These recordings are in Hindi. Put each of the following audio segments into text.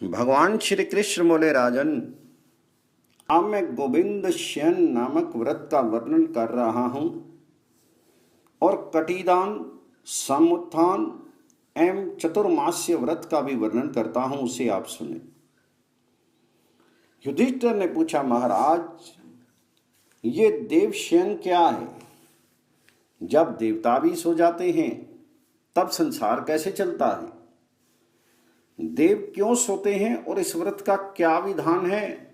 भगवान श्री कृष्ण बोले, राजन, अब मैं गोविंद शयन नामक व्रत का वर्णन कर रहा हूं और कटीदान, समुत्थान एवं चतुर्मास्य व्रत का भी वर्णन करता हूं, उसे आप सुने। युधिष्ठिर ने पूछा, महाराज, ये देव शयन क्या है? जब देवता भी सो जाते हैं तब संसार कैसे चलता है? देव क्यों सोते हैं और इस व्रत का क्या विधान है,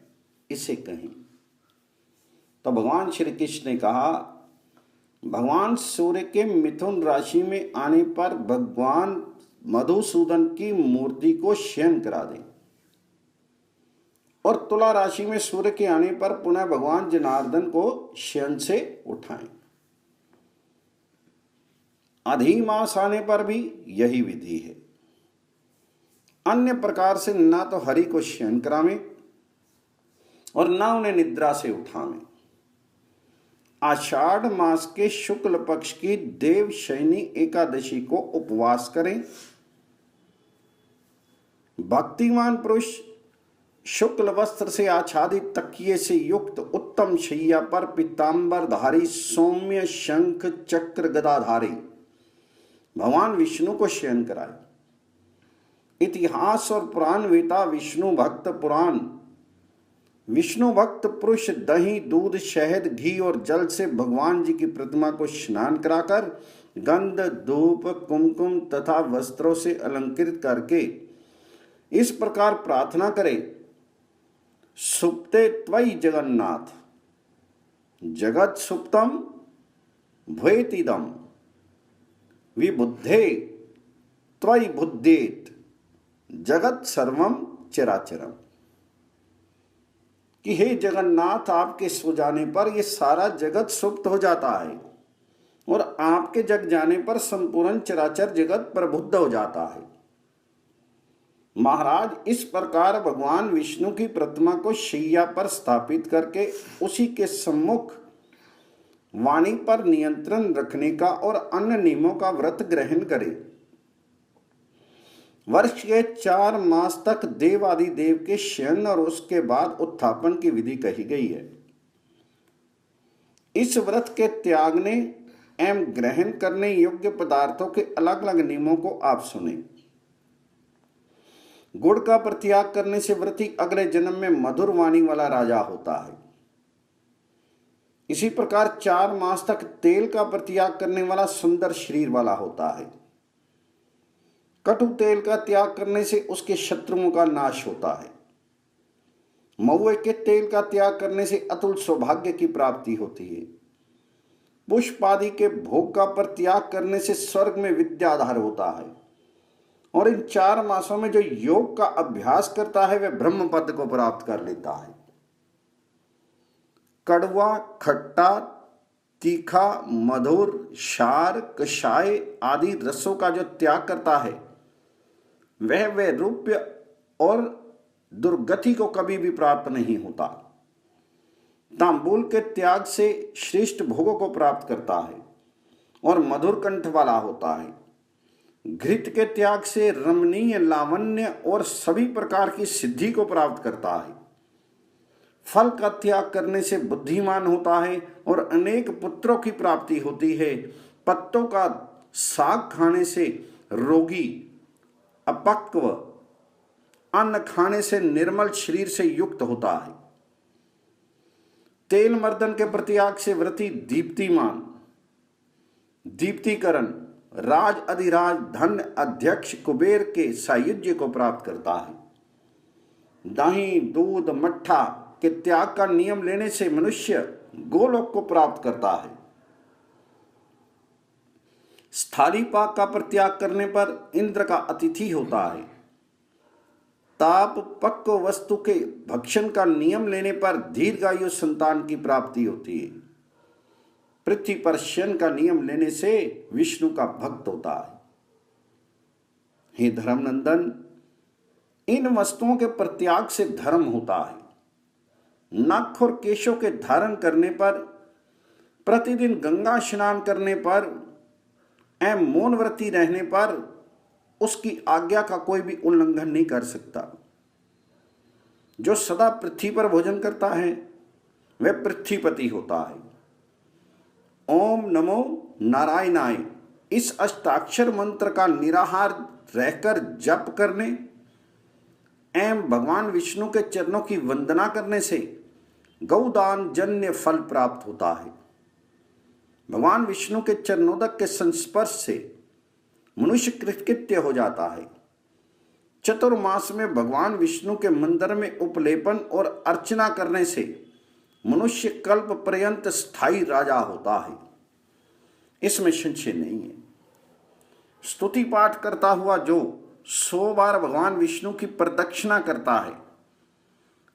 इसे कहें। तो भगवान श्री कृष्ण ने कहा, भगवान सूर्य के मिथुन राशि में आने पर भगवान मधुसूदन की मूर्ति को शयन करा दें और तुला राशि में सूर्य के आने पर पुनः भगवान जनार्दन को शयन से उठाएं। अधिमास आने पर भी यही विधि है। अन्य प्रकार से ना तो हरि को शयन करावें और ना उन्हें निद्रा से उठावें। आषाढ़ मास के शुक्ल पक्ष की देव शयनी एकादशी को उपवास करें। भक्तिमान पुरुष शुक्ल वस्त्र से आच्छादित तकिए से युक्त उत्तम शैया पर पीतांबरधारी सौम्य शंख चक्र गदाधारी भगवान विष्णु को शयन कराए। इतिहास और पुराण वेता विष्णु भक्त पुराण, विष्णु भक्त पुरुष दही, दूध, शहद, घी और जल से भगवान जी की प्रतिमा को स्नान कराकर गंध, धूप, कुमकुम तथा वस्त्रों से अलंकृत करके इस प्रकार प्रार्थना करे, सुप्ते त्वयि जगन्नाथ, जगत सुप्तम भवेतिदम, विबुद्धे त्वयि बुद्धेत, जगत सर्वम चराचरम। कि हे जगन्नाथ, आपके सो जाने पर यह सारा जगत सुप्त हो जाता है और आपके जग जाने पर संपूर्ण चराचर जगत प्रबुद्ध हो जाता है। महाराज, इस प्रकार भगवान विष्णु की प्रतिमा को शैया पर स्थापित करके उसी के सम्मुख वाणी पर नियंत्रण रखने का और अन्य नियमों का व्रत ग्रहण करे। वर्ष के 4 मास तक देव आदि देव के शयन और उसके बाद उत्थापन की विधि कही गई है। इस व्रत के त्यागने एवं ग्रहण करने योग्य पदार्थों के अलग अलग नियमों को आप सुने। गुड़ का परित्याग करने से व्रती अगले जन्म में मधुर वाणी वाला राजा होता है। इसी प्रकार 4 मास तक तेल का परित्याग करने वाला सुंदर शरीर वाला होता है। कटु तेल का त्याग करने से उसके शत्रुओं का नाश होता है। महुए के तेल का त्याग करने से अतुल सौभाग्य की प्राप्ति होती है। पुष्प आदि के भोग का परित्याग करने से स्वर्ग में विद्याधार होता है। और इन 4 मासों में जो योग का अभ्यास करता है वह ब्रह्म पद को प्राप्त कर लेता है। कड़वा, खट्टा, तीखा, मधुर, क्षार, कषाय आदि रसों का जो त्याग करता है वह रूप्य और दुर्गति को कभी भी प्राप्त नहीं होता। तांबूल के त्याग से श्रेष्ठ भोगों को प्राप्त करता है और मधुर कंठ वाला होता है। घृत के त्याग से रमणीय, लावण्य और सभी प्रकार की सिद्धि को प्राप्त करता है। फल का त्याग करने से बुद्धिमान होता है और अनेक पुत्रों की प्राप्ति होती है। पत्तों का साग खाने से रोगी, अपक्व, अन्न खाने से निर्मल शरीर से युक्त होता है। तेल मर्दन के प्रत्याग से व्रती दीप्तिमान, दीप्तिकरण, राज अधिराज, धन अध्यक्ष कुबेर के सायुज्य को प्राप्त करता है। दही, दूध, मट्ठा के त्याग का नियम लेने से मनुष्य गोलोक को प्राप्त करता है। स्थाली पाक का परित्याग करने पर इंद्र का अतिथि होता है। ताप पक्व वस्तु के भक्षण का नियम लेने पर दीर्घायु संतान की प्राप्ति होती है। पृथ्वी पर शयन का नियम लेने से विष्णु का भक्त होता है। हे धर्मनंदन, इन वस्तुओं के परित्याग से धर्म होता है। नख और केशों के धारण करने पर, प्रतिदिन गंगा स्नान करने पर एवं मौनव्रती रहने पर उसकी आज्ञा का कोई भी उल्लंघन नहीं कर सकता। जो सदा पृथ्वी पर भोजन करता है वह पृथ्वीपति होता है। ओम नमो नारायणाय इस अष्टाक्षर मंत्र का निराहार रहकर जप करने एवं भगवान विष्णु के चरणों की वंदना करने से गौदान जन्य फल प्राप्त होता है। भगवान विष्णु के चरणोदक के संस्पर्श से मनुष्य कृतकृत्य हो जाता है। चतुर्मास में भगवान विष्णु के मंदिर में उपलेपन और अर्चना करने से मनुष्य कल्प पर्यंत स्थायी राजा होता है, इसमें संशय नहीं है। स्तुति पाठ करता हुआ जो 100 बार भगवान विष्णु की प्रदक्षिणा करता है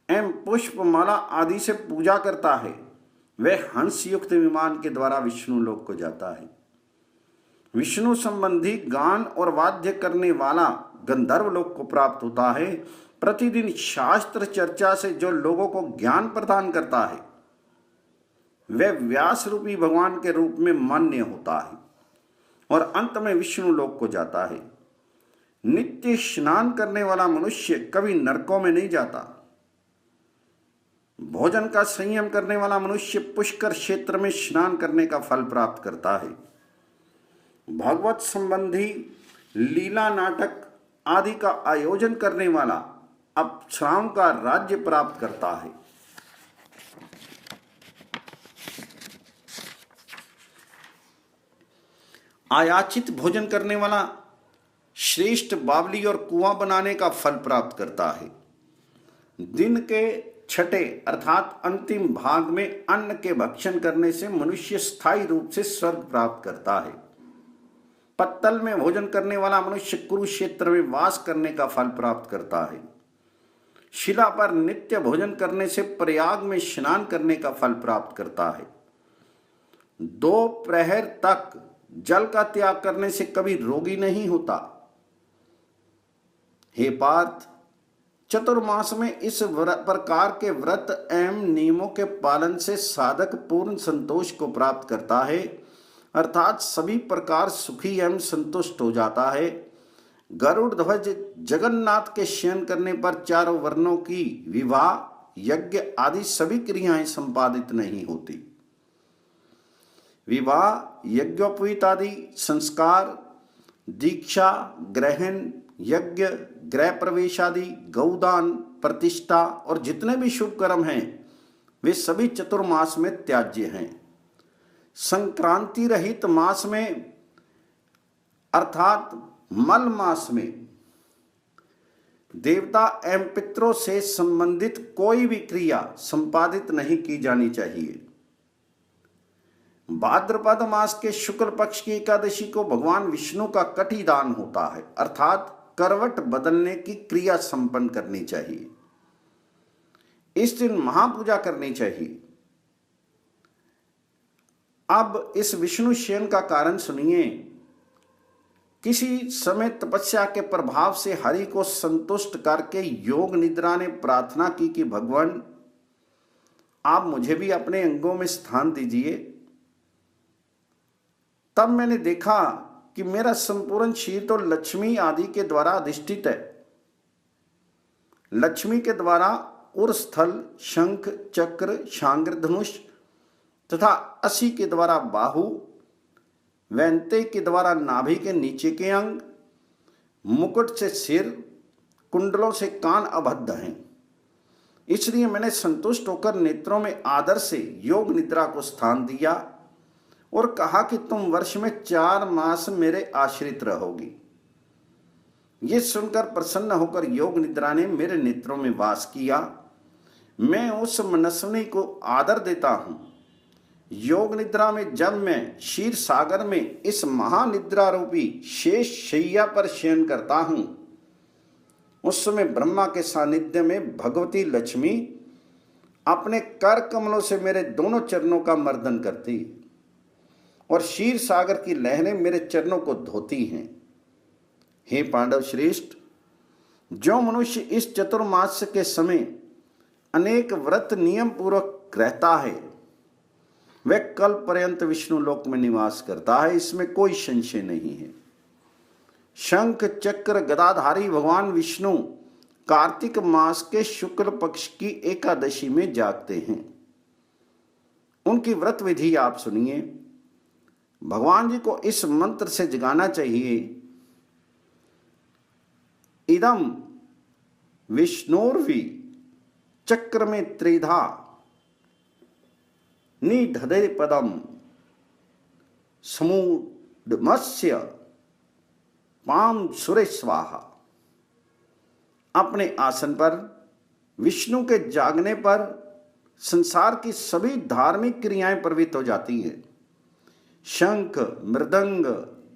एवं पुष्पमाला आदि से पूजा करता है वह हंस युक्त विमान के द्वारा विष्णु लोक को जाता है। विष्णु संबंधी गान और वाद्य करने वाला गंधर्व लोक को प्राप्त होता है। प्रतिदिन शास्त्र चर्चा से जो लोगों को ज्ञान प्रदान करता है वह व्यास रूपी भगवान के रूप में मान्य होता है और अंत में विष्णु लोक को जाता है। नित्य स्नान करने वाला मनुष्य कभी नरकों में नहीं जाता। भोजन का संयम करने वाला मनुष्य पुष्कर क्षेत्र में स्नान करने का फल प्राप्त करता है। भगवत संबंधी लीला नाटक आदि का आयोजन करने वाला अप्सराओं का राज्य प्राप्त करता है। आयाचित भोजन करने वाला श्रेष्ठ बावली और कुआं बनाने का फल प्राप्त करता है। दिन के छठे अर्थात अंतिम भाग में अन्न के भक्षण करने से मनुष्य स्थायी रूप से स्वर्ग प्राप्त करता है। पत्तल में भोजन करने वाला मनुष्य कुरुक्षेत्र में वास करने का फल प्राप्त करता है। शिला पर नित्य भोजन करने से प्रयाग में स्नान करने का फल प्राप्त करता है। 2 प्रहर तक जल का त्याग करने से कभी रोगी नहीं होता। हे पार्थ, चतुर्मास में इस प्रकार के व्रत एवं नियमों के पालन से साधक पूर्ण संतोष को प्राप्त करता है, अर्थात सभी प्रकार सुखी एवं संतुष्ट हो जाता है। गरुड़ ध्वज जगन्नाथ के शयन करने पर चारों वर्णों की विवाह, यज्ञ आदि सभी क्रियाएं संपादित नहीं होती। विवाह, यज्ञोपवीत आदि संस्कार, दीक्षा, ग्रहण, यज्ञ, गृह प्रवेश आदि, गौदान, प्रतिष्ठा और जितने भी शुभ कर्म हैं वे सभी चतुर्मास में त्याज्य हैं। संक्रांति रहित मास में अर्थात मल मास में देवता एवं पितरों से संबंधित कोई भी क्रिया संपादित नहीं की जानी चाहिए। भाद्रपद मास के शुक्ल पक्ष की एकादशी को भगवान विष्णु का कटिदान होता है, अर्थात करवट बदलने की क्रिया संपन्न करनी चाहिए। इस दिन महापूजा करनी चाहिए। अब इस विष्णु शयन का कारण सुनिए। किसी समय तपस्या के प्रभाव से हरि को संतुष्ट करके योग निद्रा ने प्रार्थना की कि भगवान आप मुझे भी अपने अंगों में स्थान दीजिए। तब मैंने देखा कि मेरा संपूर्ण शरीर तो लक्ष्मी आदि के द्वारा अधिष्ठित है। लक्ष्मी के द्वारा उरस्थल, शंख, चक्र, शांग्र, धनुष तथा असी के द्वारा बाहु, वैंते के द्वारा नाभि के नीचे के अंग, मुकुट से सिर, कुंडलों से कान अबद्ध हैं। इसलिए मैंने संतुष्ट होकर नेत्रों में आदर से योग निद्रा को स्थान दिया और कहा कि तुम वर्ष में 4 मास मेरे आश्रित रहोगी। ये सुनकर प्रसन्न होकर योग निद्रा ने मेरे नेत्रों में वास किया। मैं उस मनस्विनी को आदर देता हूँ। योग निद्रा में जब मैं क्षीर सागर में इस महानिद्रा रूपी शेष शैया पर शयन करता हूँ, उस समय ब्रह्मा के सानिध्य में भगवती लक्ष्मी अपने कर कमलों से मेरे दोनों चरणों का मर्दन करती और क्षीर सागर की लहरें मेरे चरणों को धोती हैं। हे पांडव श्रेष्ठ, जो मनुष्य इस चतुर्मास के समय अनेक व्रत नियम पूर्वक रहता है वह कल पर्यंत विष्णु लोक में निवास करता है, इसमें कोई संशय नहीं है। शंख चक्र गदाधारी भगवान विष्णु कार्तिक मास के शुक्ल पक्ष की एकादशी में जागते हैं। उनकी व्रत विधि आप सुनिए। भगवान जी को इस मंत्र से जगाना चाहिए, इदम विष्णुर्वि चक्र में त्रिधा निधदे पदम समूढ़मस्य पाम सुरेश्वाहा। अपने आसन पर विष्णु के जागने पर संसार की सभी धार्मिक क्रियाएं प्रवृत्त हो जाती हैं। शंख, मृदंग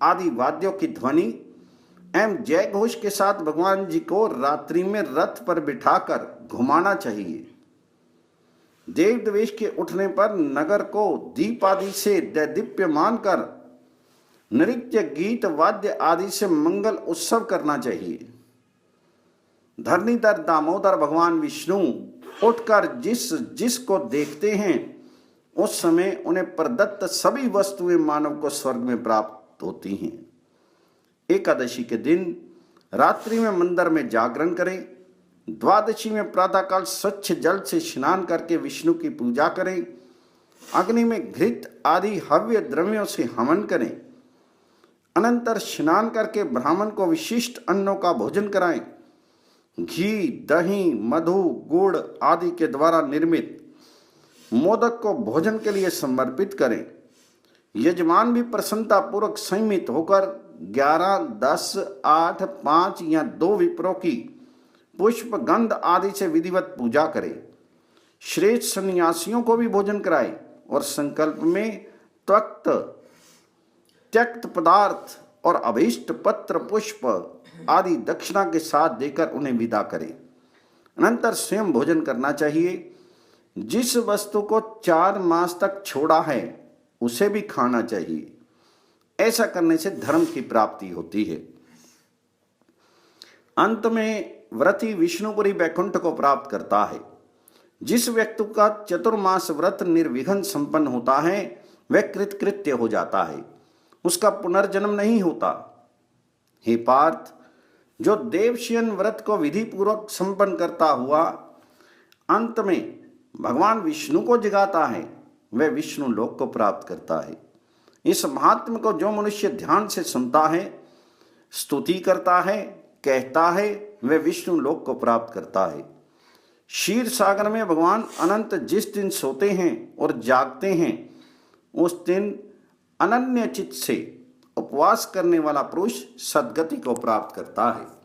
आदि वाद्यों की ध्वनि एवं जय घोष के साथ भगवान जी को रात्रि में रथ पर बिठाकर घुमाना चाहिए। देव द्वेष के उठने पर नगर को दीप आदि से दैदीप्यमान कर नृत्य, गीत, वाद्य आदि से मंगल उत्सव करना चाहिए। धरणीधर दामोदर भगवान विष्णु उठकर जिसको देखते हैं उस समय उन्हें प्रदत्त सभी वस्तुएं मानव को स्वर्ग में प्राप्त होती हैं। एकादशी के दिन रात्रि में मंदिर में जागरण करें। द्वादशी में प्रातःकाल स्वच्छ जल से स्नान करके विष्णु की पूजा करें। अग्नि में घृत आदि हव्य द्रव्यों से हवन करें। अनंतर स्नान करके ब्राह्मण को विशिष्ट अन्नों का भोजन कराएं। घी, दही, मधु, गुड़ आदि के द्वारा निर्मित मोदक को भोजन के लिए समर्पित करें। यजमान भी प्रसन्नता पूर्वक संयमित होकर 11, 10, 8, 5 या 2 विप्रों की पुष्प, गंध आदि से विधिवत पूजा करें। श्रेष्ठ सन्यासियों को भी भोजन कराए और संकल्प में त्यक्त पदार्थ और अभीष्ट पत्र, पुष्प आदि दक्षिणा के साथ देकर उन्हें विदा करें। अनंतर स्वयं भोजन करना चाहिए। जिस वस्तु को 4 मास तक छोड़ा है उसे भी खाना चाहिए। ऐसा करने से धर्म की प्राप्ति होती है। अंत में व्रती विष्णुपुरी वैकुंठ को प्राप्त करता है। जिस व्यक्ति का चतुर्मास व्रत निर्विघ्न संपन्न होता है वह कृतकृत्य हो जाता है, उसका पुनर्जन्म नहीं होता। हे पार्थ, जो देवशयन व्रत को विधि पूर्वक संपन्न करता हुआ अंत में भगवान विष्णु को जगाता है वह विष्णु लोक को प्राप्त करता है। इस महात्म को जो मनुष्य ध्यान से सुनता है, स्तुति करता है, कहता है, वह विष्णु लोक को प्राप्त करता है। क्षीर सागर में भगवान अनंत जिस दिन सोते हैं और जागते हैं उस दिन अनन्य चित्त से उपवास करने वाला पुरुष सद्गति को प्राप्त करता है।